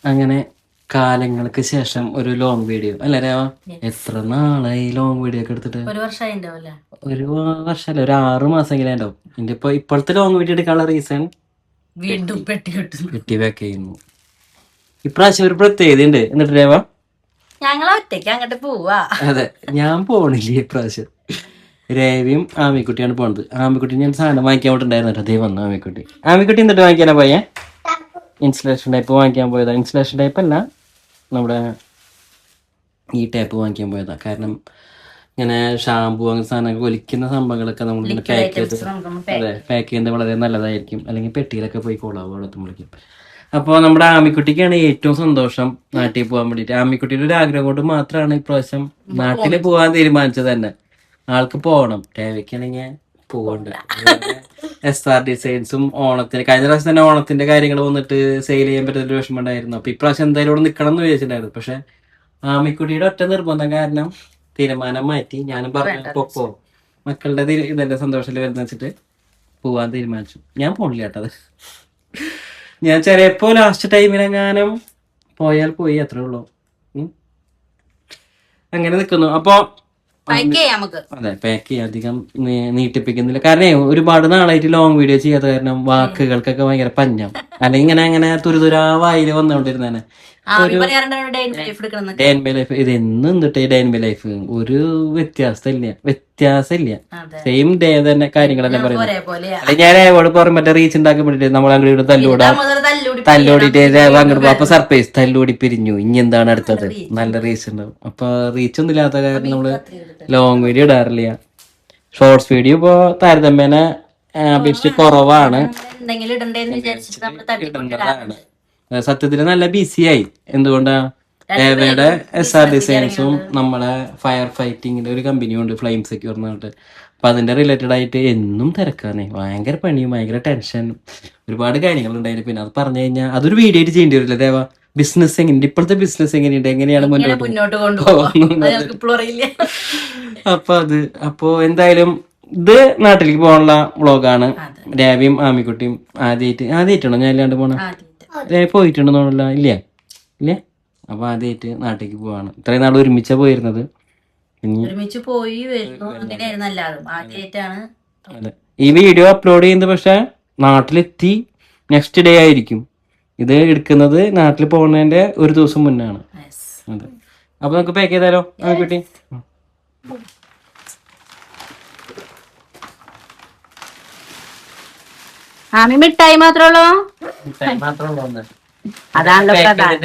അങ്ങനെ കാലങ്ങൾക്ക് ശേഷം ഒരു ലോങ് വീഡിയോ അല്ലേ രേവ? എത്ര നാളായി ലോങ് വീഡിയോ ഒക്കെ എടുത്തിട്ട്? ഒരു വർഷമല്ല, ഒരു 6 മാസമെങ്കിലും ഉണ്ടാവും. എന്റെ ഇപ്പോഴത്തെ ലോങ് വീഡിയോ എടുക്കാനുള്ള റീസൺ വീണ്ടും പെട്ടി പാക്ക് ചെയ്യുന്നു. ഇപ്രാവശ്യം ഒരു പ്രത്യേകത ഉണ്ട്. എന്നിട്ട് രേവ, ഞങ്ങൾ ഒറ്റയ്ക്ക് അങ്ങോട്ട് പോവാ. അതെ, ഞാൻ പോണില്ല ഇപ്രാവശ്യം. രേവയും ആമിക്കുട്ടിയാണ് പോണത്. ആമിക്കുട്ടി ഞാൻ സാധനം വാങ്ങിക്കാൻ പോയിട്ടുണ്ടായിരുന്നു. അതേ വന്നു ആമിക്കുട്ടി. ആമിക്കുട്ടി എന്നിട്ട് വാങ്ങിക്കാനാ പോയേ? ഇൻസുലേഷൻ ടൈപ്പ് വാങ്ങിക്കാൻ പോയതാ. ഇൻസുലേഷൻ ടൈപ്പ് അല്ല, നമ്മുടെ ഈ ടൈപ്പ് വാങ്ങിക്കാൻ പോയതാ. കാരണം ഇങ്ങനെ ഷാമ്പു അങ്ങനെ സാധനങ്ങൾ ഒലിക്കുന്ന സംഭവങ്ങളൊക്കെ നമ്മളിങ്ങനെ പാക്ക് ചെയ്ത്, അതെ, പാക്ക് ചെയ്യുന്നത് വളരെ നല്ലതായിരിക്കും. അല്ലെങ്കിൽ പെട്ടിയിലൊക്കെ പോയി കൊള്ളാവും വെള്ളത്തുമ്പോഴേക്കും. അപ്പോൾ നമ്മുടെ ആമിക്കുട്ടിക്കാണ് ഏറ്റവും സന്തോഷം നാട്ടിൽ പോകാൻ വേണ്ടിയിട്ട്. ആമിക്കുട്ടിയുടെ ഒരു ആഗ്രഹം കൊണ്ട് മാത്രമാണ് ഇപ്രാവശ്യം നാട്ടിൽ പോകാൻ തീരുമാനിച്ചത് തന്നെ. ആൾക്ക് പോകണം. രേവയ്ക്കാണെങ്കിൽ പോകണ്ട. SR ഡിസൈൻസും ഓണത്തിന് കഴിഞ്ഞ പ്രാവശ്യം തന്നെ ഓണത്തിന്റെ കാര്യങ്ങൾ വന്നിട്ട് സെയിൽ ചെയ്യാൻ പറ്റുന്ന വിഷമം ഉണ്ടായിരുന്നു. അപ്പൊ ഇപ്രാവശ്യം എന്തായാലും ഇവിടെ നിൽക്കണം എന്ന് വിചാരിച്ചിട്ടുണ്ടായിരുന്നു. പക്ഷെ ആമിക്കുട്ടിയുടെ ഒറ്റ നിർബന്ധം കാരണം തീരുമാനം മാറ്റി. ഞാനും പറഞ്ഞു പൊക്കോ, മക്കളുടെ ഇതല്ലേ സന്തോഷത്തിൽ വരുന്ന വെച്ചിട്ട് പോവാൻ തീരുമാനിച്ചു. ഞാൻ പോണില്ല കേട്ടത്. ഞാൻ ചിലപ്പോ ലാസ്റ്റ് ടൈമിലെങ്ങാനും പോയാൽ പോയി, അത്രേ ഉള്ളൂ. അങ്ങനെ നിൽക്കുന്നു. അപ്പൊ അതെ, പാക്ക് ചെയ്യാൻ അധികം നീട്ടിപ്പിക്കുന്നില്ല. കാരണം ഒരുപാട് നാളായിട്ട് ലോങ് വീഡിയോ ചെയ്യാത്ത കാരണം വാക്കുകൾക്കൊക്കെ ഭയങ്കര പഞ്ഞം. അല്ലെങ്കിൽ ഇങ്ങനെ അങ്ങനെ തുരുതുരാ വായില് വന്നോണ്ടിരുന്നേ. ലൈഫ് ഇത് എന്നും എന്നിട്ട് ഡേ ലൈഫ് ഒരു വ്യത്യാസമില്ല. സെയിം ഡേ തന്നെ കാര്യങ്ങളെല്ലാം പറയുന്നത്. അല്ലെങ്കിൽ ഞാൻ രേവോട് പറഞ്ഞു മറ്റേ റീച്ച് ഉണ്ടാക്കാൻ വേണ്ടിട്ട് നമ്മൾ അങ്ങോട്ട് തല്ലോടിട്ട് രേവ അങ്ങോട്ട് അപ്പൊ സർപ്രൈസ് തല്ലോടി പിരിഞ്ഞു. ഇനി എന്താണ് അടുത്തത്? നല്ല റീച്ച് ഉണ്ടാവും. അപ്പൊ റീച്ച് ഒന്നും ഇല്ലാത്ത കാരണം നമ്മള് ലോങ് വീഡിയോ ഇടാറില്ല. ഷോർട്സ് വീഡിയോ ഇപ്പൊ താരതമ്യേന അപേക്ഷിച്ച് കുറവാണ്. സത്യത്തില് നല്ല ബിസിയായി. എന്തുകൊണ്ടാ? രേവയുടെ SR ഡിസൈൻസും നമ്മളെ ഫയർ ഫൈറ്റിങ്ങിന്റെ ഒരു കമ്പനിയുണ്ട്, ഫ്ലെയിം സെക്യൂർ എന്ന് പറഞ്ഞിട്ട്. അപ്പൊ അതിന്റെ റിലേറ്റഡ് ആയിട്ട് എന്നും തിരക്കാന്നേ. ഭയങ്കര പണിയും ഭയങ്കര ടെൻഷനും ഒരുപാട് കാര്യങ്ങൾ ഉണ്ടായിരുന്നു. പിന്നെ അത് പറഞ്ഞു കഴിഞ്ഞാൽ അതൊരു വീഡിയോ ആയിട്ട് ചെയ്യേണ്ടി വരില്ല. രേവ, ബിസിനസ് എങ്ങനെയുണ്ട്? ഇപ്പോഴത്തെ ബിസിനസ് എങ്ങനെയുണ്ട്? എങ്ങനെയാണ് മുന്നോട്ട് കൊണ്ടുപോകുന്നത്? അപ്പൊ എന്തായാലും ഇത് നാട്ടിലേക്ക് പോകാനുള്ള വ്ളോഗാണ്. രേവയും ആമിക്കുട്ടിയും ആദ്യമായിട്ടാണോ ഞാൻ ഇല്ലാണ്ട് പോണ? പോയിട്ടുണ്ടെന്നോണല്ലോ. ഇല്ല. അപ്പൊ ആദ്യമായിട്ട് നാട്ടിലേക്ക് പോവാണ്. ഇത്രയും നാൾ ഒരുമിച്ചാ പോയിരുന്നത്. അതെ, ഈ വീഡിയോ അപ്ലോഡ് ചെയ്യുന്നത് പക്ഷെ നാട്ടിലെത്തി നെക്സ്റ്റ് ഡേ ആയിരിക്കും. ഇത് എടുക്കുന്നത് നാട്ടിൽ പോകുന്നതിന്റെ ഒരു ദിവസം മുന്നാണ്. അതെ, അപ്പൊ നമുക്ക് പാക്ക് ചെയ്താലോ ആമിക്കുട്ടി? മിഠായി മാത്രമേ ഉള്ളൂ.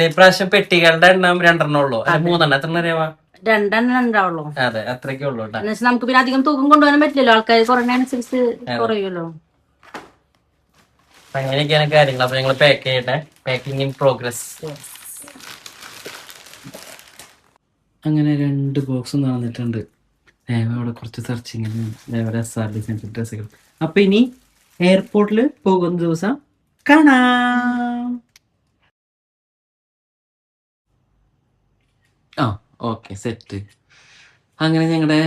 ഇപ്രാവശ്യം പെട്ടികളുടെ എണ്ണം 2 ഉള്ളൂ. 3 എത്ര രൂപ? 2 ഉണ്ടാവുള്ളൂ. അതെ, അത്രയ്ക്കേ ഉള്ളൂ. നമുക്ക് പിന്നെ അധികം തൂക്കം കൊണ്ടുപോകാൻ പറ്റില്ലല്ലോ, ആൾക്കാർ കുറഞ്ഞനുസരിച്ച് കുറയുമല്ലോ. അങ്ങനെയൊക്കെയാണ് കാര്യങ്ങൾ. അപ്പൊ ഞങ്ങൾ പാക്ക് ചെയ്യട്ടെ. Packing in progress. അങ്ങനെ 2 ബോക്സ് നടന്നിട്ടുണ്ട്. അവിടെ കുറച്ച് സെർച്ചിങ് SR ഡിസൈൻ ഡ്രസ്സുകൾ. അപ്പൊ ഇനി എയർപോർട്ടിൽ പോകുന്ന ദിവസം കാണാം. Okay, set. അങ്ങനെ ഞങ്ങളുടെ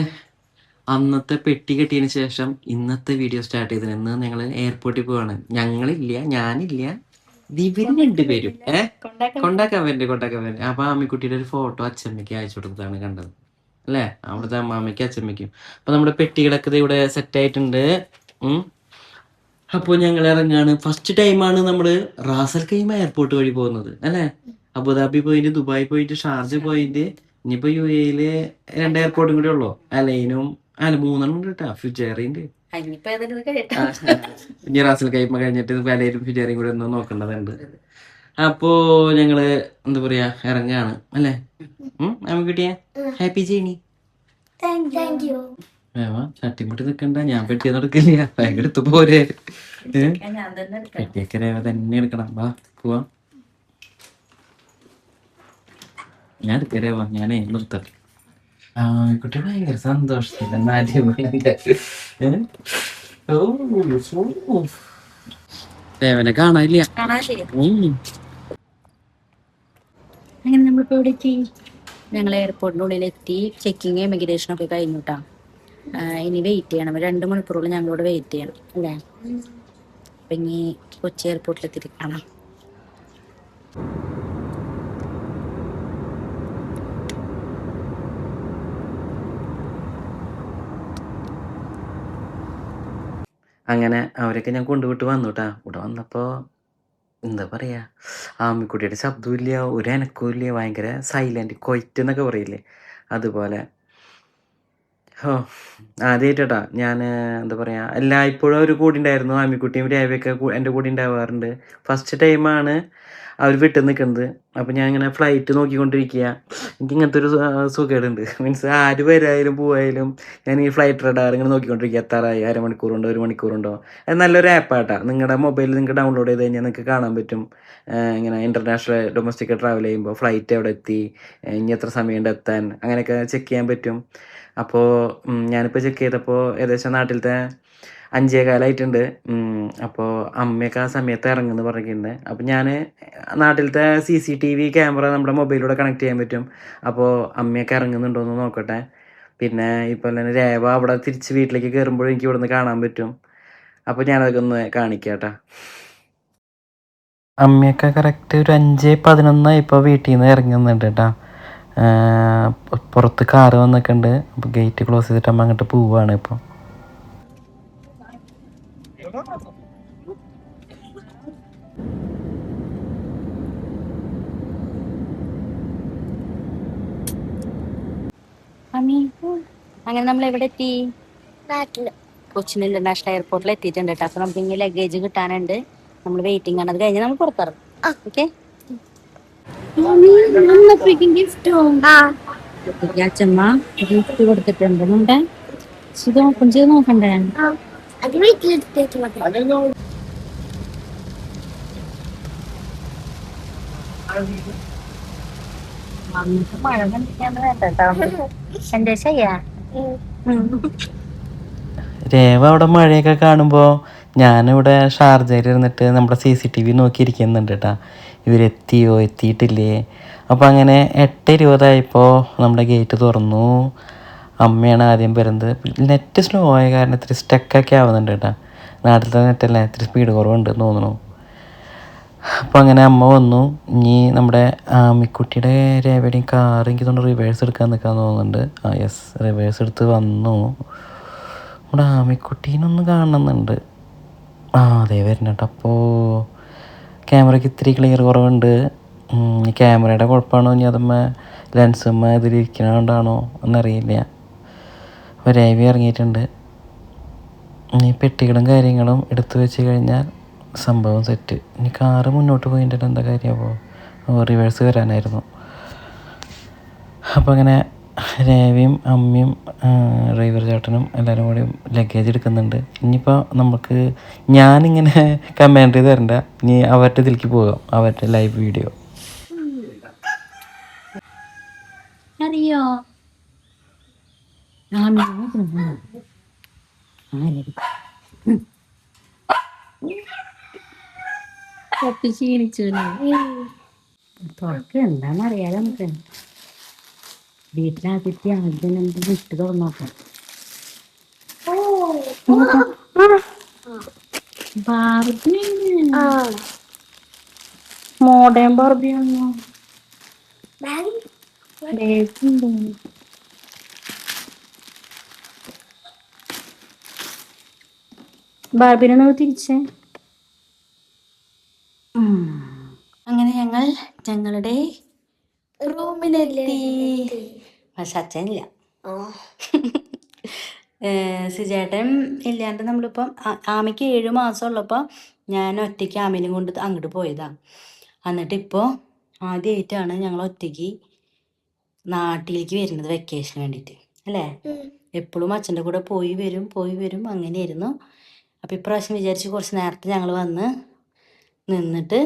അന്നത്തെ പെട്ടി കെട്ടിയതിന് ശേഷം ഇന്നത്തെ വീഡിയോ സ്റ്റാർട്ട് ചെയ്തത്. ഇന്ന് ഞങ്ങൾ എയർപോർട്ടിൽ പോവാണ്. ഞാനില്ല, ഇവര് 2 പേരും കൊണ്ടാക്കാൻ വരും. അപ്പൊ ആമിക്കുട്ടിയുടെ ഒരു ഫോട്ടോ അച്ഛമ്മയ്ക്ക് അയച്ചു കൊടുത്തതാണ് കണ്ടത് അല്ലേ? അവിടുത്തെ അമ്മാമ്മയ്ക്കും അച്ഛമ്മയ്ക്കും. അപ്പൊ നമ്മുടെ പെട്ടികളൊക്കെ ഇവിടെ സെറ്റ് ആയിട്ടുണ്ട്. അപ്പോൾ ഞങ്ങൾ ഇറങ്ങാണ്. ഫസ്റ്റ് ടൈമാണ് നമ്മള് റാസൽ ഖൈമ എയർപോർട്ട് വഴി പോകുന്നത് അല്ലേ? Abu Dhabi point, Dubai point, Sharjah point, ഇനിയിപ്പോ UAE 2 എയർപോർട്ടും കൂടി ഉള്ളു. അലൈനും 3 ഉണ്ട് കേട്ടാ. ഫ്യൂജേറിയുണ്ട്. ഇനി റാസൽ ഖൈമ കഴിഞ്ഞിട്ട് അലൈനും ഫ്യൂജേറിയും കൂടി ഒന്ന് നോക്കേണ്ടതുണ്ട്. അപ്പോ ഞങ്ങള് എന്താ പറയാ ഇറങ്ങാണ് അല്ലേ? നമുക്ക് കിട്ടിയ ഹാപ്പി ജേണി. ചട്ടിമുട്ടി നിക്കണ്ട, ഞാൻ പെട്ടി നടക്കില്ല. ഭയങ്കര എടുത്തു പോരെ. പെട്ടിയൊക്കെ രേവ തന്നെ എടുക്കണം. വാ പോവാ. ഞാൻ എടുക്കരേവാ, ഞാനേ നിർത്താം. കുട്ടി ഭയങ്കര സന്തോഷത്തില്ല. രേവനെ കാണാനില്ല. അങ്ങനെ നമ്മളിപ്പോ ഇവിടെ എത്തി. ഞങ്ങൾ എയർപോർട്ടിന്റെ ഉള്ളിലെത്തി. ചെക്കിങ് ഇമിഗ്രേഷൻ ഒക്കെ കഴിഞ്ഞിട്ടാ. ഇനി വെയിറ്റ് ചെയ്യണം. 2 മണിക്കൂറോളം ഞങ്ങളോട് വെയിറ്റ് ചെയ്യണം അല്ലേ? അപ്പൊ ഇനി കൊച്ചി എയർപോർട്ടിലെത്തിയിട്ട് കാണാം. അങ്ങനെ അവരൊക്കെ ഞാൻ കൊണ്ടുവിട്ട് വന്നു കേട്ടാ. ഇവിടെ വന്നപ്പോൾ എന്താ പറയുക, ആമിക്കുട്ടിയുടെ ശബ്ദമില്ല, ഒരു അനക്കവും ഇല്ല, ഭയങ്കര സൈലൻറ്റ് ക്വൈറ്റ് എന്നൊക്കെ പറയില്ലേ, അതുപോലെ. ഓ ആദ്യമായിട്ടാ ഞാൻ എന്താ പറയുക, എല്ലായ്പ്പോഴും അവർ കൂടെ ഉണ്ടായിരുന്നു. ആമിക്കുട്ടിയും രേവയൊക്കെ എൻ്റെ കൂടെ ഉണ്ടാവാറുണ്ട്. ഫസ്റ്റ് ടൈമാണ് അവർ വിട്ട് നിൽക്കുന്നത്. അപ്പോൾ ഞാൻ ഇങ്ങനെ ഫ്ലൈറ്റ് നോക്കിക്കൊണ്ടിരിക്കുക. എനിക്ക് ഇങ്ങനത്തെ ഒരു സുഖമുണ്ട്. മീൻസ് ആര് വരായാലും പോവായാലും ഞാൻ ഈ ഫ്ലൈറ്റ് റഡാർ ഇങ്ങനെ നോക്കിക്കൊണ്ടിരിക്കുക. എത്താറായി, അരമണിക്കൂറുണ്ടോ 1 മണിക്കൂറുണ്ടോ. അത് നല്ലൊരു ആപ്പാട്ടാ. നിങ്ങളുടെ മൊബൈലിൽ നിങ്ങൾക്ക് ഡൗൺലോഡ് ചെയ്ത് കഴിഞ്ഞാൽ നിങ്ങൾക്ക് കാണാൻ പറ്റും. ഇങ്ങനെ ഇൻ്റർനാഷണൽ ഡൊമസ്റ്റിക് ട്രാവൽ ചെയ്യുമ്പോൾ ഫ്ലൈറ്റ് എവിടെ എത്തി, ഇനി എത്ര സമയമുണ്ട് എത്താൻ, അങ്ങനെയൊക്കെ ചെക്ക് ചെയ്യാൻ പറ്റും. അപ്പോൾ ഞാനിപ്പോൾ ചെക്ക് ചെയ്തപ്പോൾ ഏകദേശം നാട്ടിലത്തെ 5:15 അപ്പോൾ അമ്മയൊക്കെ ആ സമയത്ത് ഇറങ്ങുമെന്ന് പറഞ്ഞിട്ടുണ്ട്. അപ്പോൾ ഞാൻ നാട്ടിലത്തെ CCTV ക്യാമറ നമ്മുടെ മൊബൈലിലൂടെ കണക്ട് ചെയ്യാൻ പറ്റും. അപ്പോൾ അമ്മയൊക്കെ ഇറങ്ങുന്നുണ്ടോ എന്ന് നോക്കട്ടെ. പിന്നെ ഇപ്പോൾ തന്നെ രേവ അവിടെ തിരിച്ച് വീട്ടിലേക്ക് കയറുമ്പോഴും എനിക്ക് ഇവിടുന്ന് കാണാൻ പറ്റും. അപ്പോൾ ഞാനതൊക്കെ ഒന്ന് കാണിക്കാം കേട്ടോ. അമ്മയൊക്കെ കറക്റ്റ് ഒരു 5:11 ഇപ്പോൾ വീട്ടിൽ നിന്ന് ഇറങ്ങുന്നുണ്ട് കേട്ടോ. പുറത്ത് കാറ് വന്നിട്ടുണ്ട്. അപ്പോൾ ഗേറ്റ് ക്ലോസ് ചെയ്തിട്ട് അമ്മ അങ്ങോട്ട് പോവുകയാണ് ഇപ്പോൾ. അങ്ങനെ നമ്മൾ എവിടെ എത്തി? കൊച്ചിൻ ഇന്റർനാഷണൽ എയർപോർട്ടിൽ എത്തിയിട്ടുണ്ട് കേട്ടോ. അപ്പൊ നമുക്ക് ഇങ്ങനെ ലഗേജ് കിട്ടാനുണ്ട്. നമ്മൾ വെയിറ്റിംഗ് ആണ്. അത് കഴിഞ്ഞ് നമ്മൾ പുറത്തിറങ്ങും. ഓക്കെ. അച്ഛമ്മ ഗിഫ്റ്റ് കൊടുത്തിട്ടുണ്ട്. നമ്മുടെ ഇത് ഓപ്പൺ ചെയ്ത് നോക്കണ്ടേ? മഴ എന്താ ചെയ്യാ? രേവ അവിടെ മഴയൊക്കെ കാണുമ്പോൾ ഞാനിവിടെ ഷാർജയിൽ ഇരുന്നിട്ട് നമ്മുടെ CCTV നോക്കിയിരിക്കുന്നുണ്ട് കേട്ടോ. ഇവരെത്തിയോ എത്തിയിട്ടില്ലേ. അപ്പോൾ അങ്ങനെ 8:20 നമ്മുടെ ഗേറ്റ് തുറന്നു. അമ്മയാണ് ആദ്യം വരുന്നത്. നെറ്റ് സ്ലോ ആയ കാരണം ഇത്തിരി സ്റ്റക്കൊക്കെ ആവുന്നുണ്ട് കേട്ടോ. നാട്ടിലത്തെ നെറ്റല്ലേ, ഇത്തിരി സ്പീഡ് കുറവുണ്ട് തോന്നുന്നു. അപ്പോൾ അങ്ങനെ അമ്മ വന്നു. ഇനി നമ്മുടെ ആമിക്കുട്ടിയുടെ രേവയുടെയും കാർ എനിക്ക് തോന്നുന്നു റിവേഴ്സ് എടുക്കാൻ നിൽക്കാമെന്ന് തോന്നുന്നുണ്ട്. യെസ്, റിവേഴ്സ് എടുത്ത് വന്നു. നമ്മുടെ ആമിക്കുട്ടീനൊന്ന് കാണുന്നുണ്ട്. അതെ വരുന്നുണ്ട് കേട്ടോ. അപ്പോൾ ക്യാമറയ്ക്ക് ഇത്തിരി ക്ലിയർ കുറവുണ്ട്. ഈ ക്യാമറയുടെ കുഴപ്പമാണോ ഇനി അതുമ്മ ലെൻസുമ്മ ഇതിലിരിക്കണോണ്ടാണോ എന്നറിയില്ല. അപ്പോൾ രേവി ഇറങ്ങിയിട്ടുണ്ട്. ഈ പെട്ടികളും കാര്യങ്ങളും എടുത്തു വെച്ച് കഴിഞ്ഞാൽ സംഭവം സെറ്റ്. ഇനി കാറ് മുന്നോട്ട് പോയിട്ട് എന്താ കാര്യമാവോ, റിവേഴ്സ് വരാനായിരുന്നു. അപ്പോൾ അങ്ങനെ രേവയും അമ്മയും ഡ്രൈവർ ചേട്ടനും എല്ലാവരും കൂടി ലഗേജ് എടുക്കുന്നുണ്ട്. ഇനിയിപ്പോൾ നമുക്ക് ഞാനിങ്ങനെ കമാൻഡ് ചെയ്ത് തരണ്ട, ഇനി അവരുടെ ഇതിലേക്ക് പോകാം, അവരുടെ ലൈവ് വീഡിയോ. അറിയോ ക്ഷീണിച്ചു തുറക്ക് എന്താണെന്നറിയാലോ. നമുക്ക് വീട്ടിലാദ്യത്തെ ആദ്യം നമുക്ക് വിട്ട് തുറന്നോക്കാം. Barbie modern ബാർബിയാണോ? ബാർബിനെ നമ്മൾ തിരിച്ചേ. അങ്ങനെ ഞങ്ങളുടെ റൂമിലെത്തി. പക്ഷെ അച്ഛനില്ല. സിജേട്ടൻ ഇല്ലാണ്ട് നമ്മളിപ്പം ആമയ്ക്ക് 7 മാസം ഉള്ളപ്പോൾ ഞാൻ ഒറ്റയ്ക്ക് ആമേനും കൊണ്ട് അങ്ങോട്ട് പോയതാ. എന്നിട്ട് ഇപ്പോൾ ആദ്യമായിട്ടാണ് ഞങ്ങൾ ഒറ്റയ്ക്ക് നാട്ടിലേക്ക് വരുന്നത് വെക്കേഷന് വേണ്ടിയിട്ട്, അല്ലേ? എപ്പോഴും അച്ഛൻ്റെ കൂടെ പോയി വരും അങ്ങനെയായിരുന്നു. അപ്പോൾ ഇപ്രാവശ്യം വിചാരിച്ച് കുറച്ച് നേരത്തെ ഞങ്ങൾ വന്ന് നിന്നിട്ട്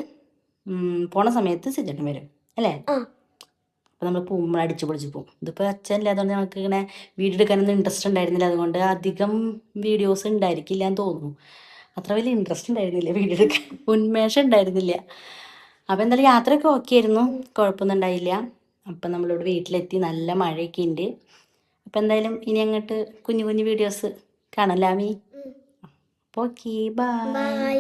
പോണ സമയത്ത് സിജേട്ടൻ വരും, അല്ലേ? അപ്പോൾ നമ്മൾ പോകുമ്പോൾ അടിച്ചു പൊളിച്ച് പോകും. ഇതിപ്പോൾ അച്ഛൻ ഇല്ലാത്തതുകൊണ്ട് ഞങ്ങൾക്ക് ഇങ്ങനെ വീഡിയോ എടുക്കാനൊന്നും ഇൻട്രസ്റ്റ് ഉണ്ടായിരുന്നില്ല. അതുകൊണ്ട് അധികം വീഡിയോസ് ഉണ്ടായിരിക്കില്ല എന്ന് തോന്നുന്നു. അത്ര വലിയ ഇൻട്രസ്റ്റ് ഉണ്ടായിരുന്നില്ല വീഡിയോ എടുക്കാൻ, ഉന്മേഷം ഉണ്ടായിരുന്നില്ല. അപ്പോൾ എന്തായാലും യാത്രയൊക്കെ ഓക്കെ ആയിരുന്നു, കുഴപ്പമൊന്നും ഉണ്ടായില്ല. അപ്പം നമ്മളിവിടെ വീട്ടിലെത്തി, നല്ല മഴയൊക്കെ ഉണ്ട്. അപ്പം എന്തായാലും ഇനി അങ്ങോട്ട് കുഞ്ഞു കുഞ്ഞു വീഡിയോസ് കാണാം ലാമി. അപ്പോൾ ഓക്കെ, ബൈ.